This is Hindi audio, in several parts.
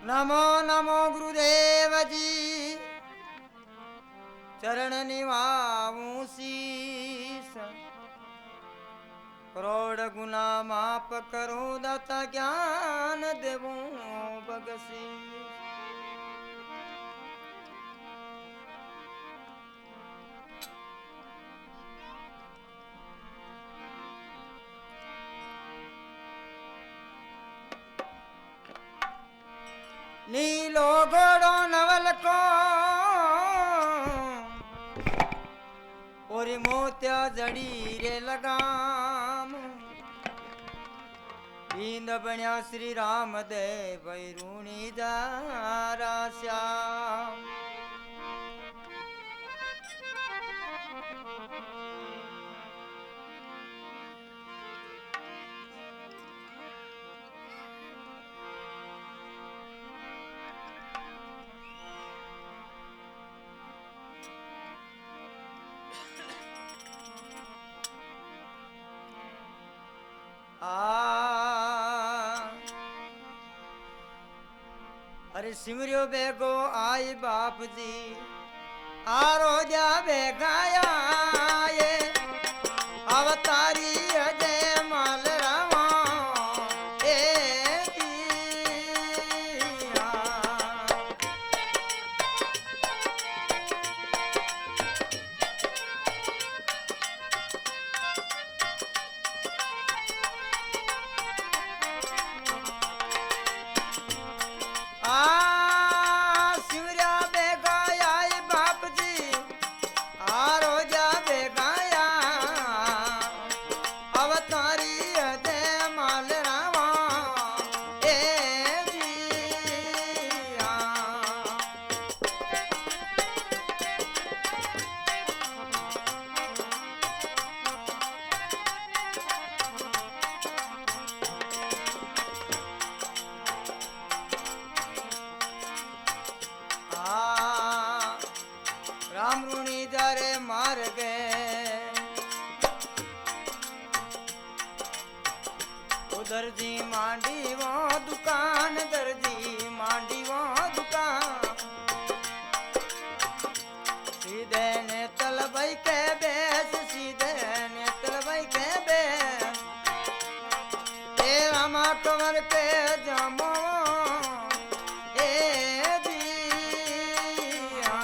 नमो नमो गुरुदेव जी चरण निभाऊं शीस करोड़ गुना माप करो दाता ज्ञान देवूं बगसीस नीलो घोड़ो नवल को और मोत्या जड़ी रे लगाम बींद बण्या श्री राम दे बैरूणी जारा श्याम अरे सिमरियो बेगो आई बाप जी आरो जा बेगाया ये अवतारी अजय माल रामा ए दिया सिमरिया बेगाया बाप जी आरो जा बेगाया अवतारी दे माल रामा ए दिया राम रूणी जारे मार गए उधर जी मांडी वो दुकान दर्जी मांडी वो दुकान सीधे ने तलबई के बेस सीधे ने तलबई के बेस ए रामा कमर के जामो ए दिया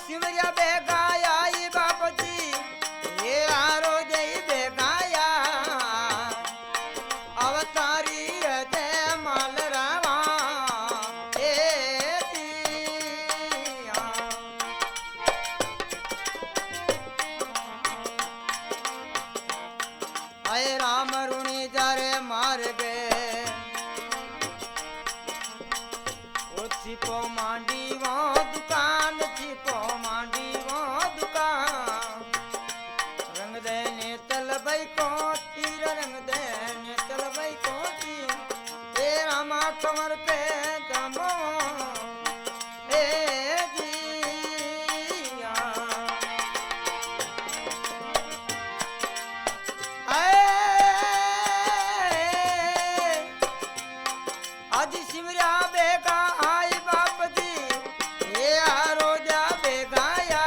सिमरिया बेगाया बाप जी ये आरो जई बेगाया अवतारी दे माल रामा ए दिया आए राम रूणी जारे मार गए ओ छिपो मांडी वो दुकान छिपो मांडी वो दुकान रंग दे ने तलबई को तीर रंग दे ने तलबई को तीर ए रामा कमर पे जमो ए दिया आज सिमरिया बेगा आई बाप जी ये आरो जा बेगाया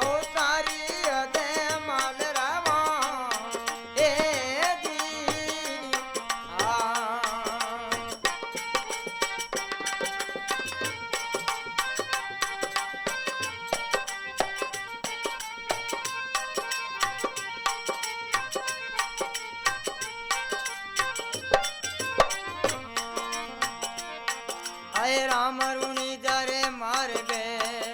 ओ सारी अदे माल रामा ए दिया आए राम रूणी जारे मार गए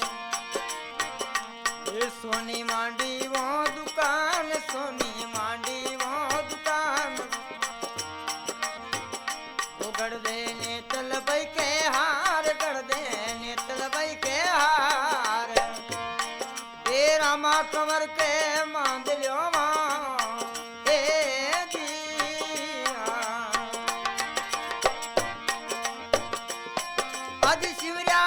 ये सोनी मांडी वो दुकान सोनी मांडी वो दुकान वो गड़ देने तलबई के हार गड़ देने तलबई के हार ए रामा कमर के मांद लियो मां ए दिया आज शिवरा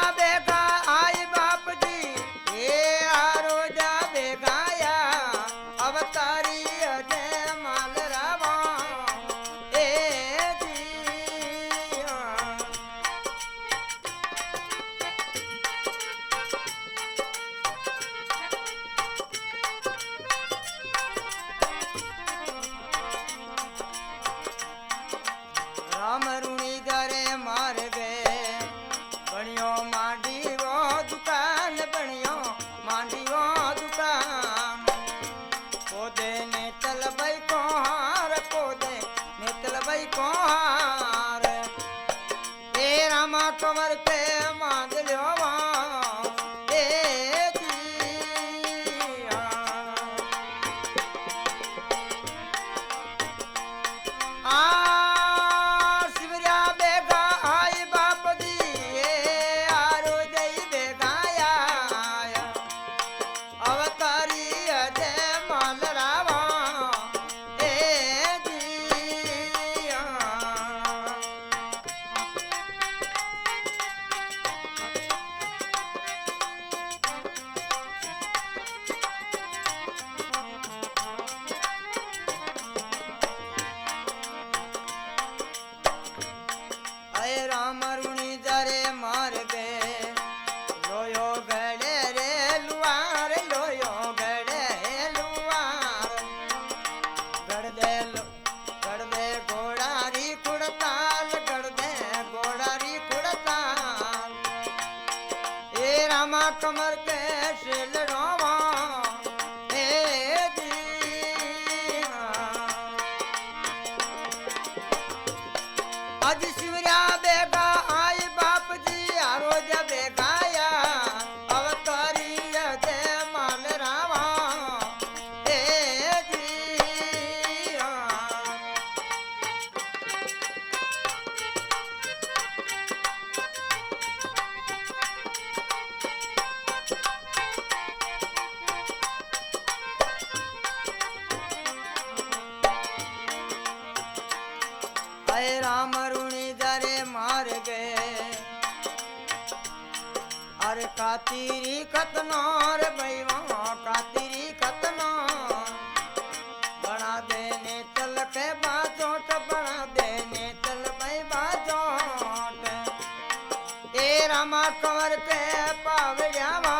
कमर कैसे लड़ावा आज शिवरिया बेगा आई बाप जी आरो जब बेगाया अवतारी दे माल रावा अरे राम रुणी दरे मार गए अरे कातीरी कतना रे भाई वहाँ कातीरी कतना बना देने चल के बाजोट बना देने चल भाई बाजोट ए रामा कंवर के पावड़ियावा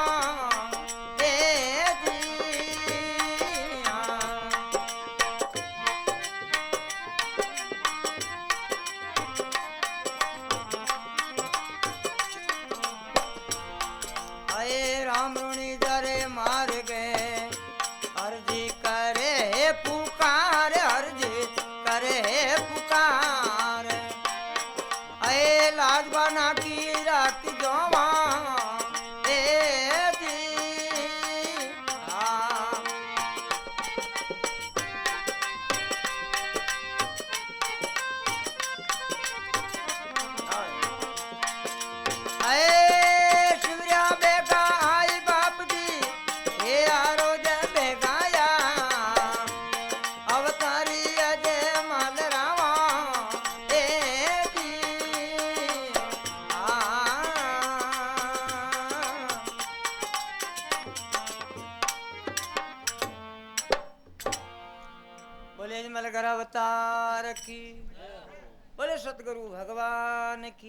राम रुणी दरे मार गए अर्जी करे पुकार अर्जी करे पुकार अये लाज बना की राख जोवा बोले मलगर अवतार की बोले सतगुरु भगवान की।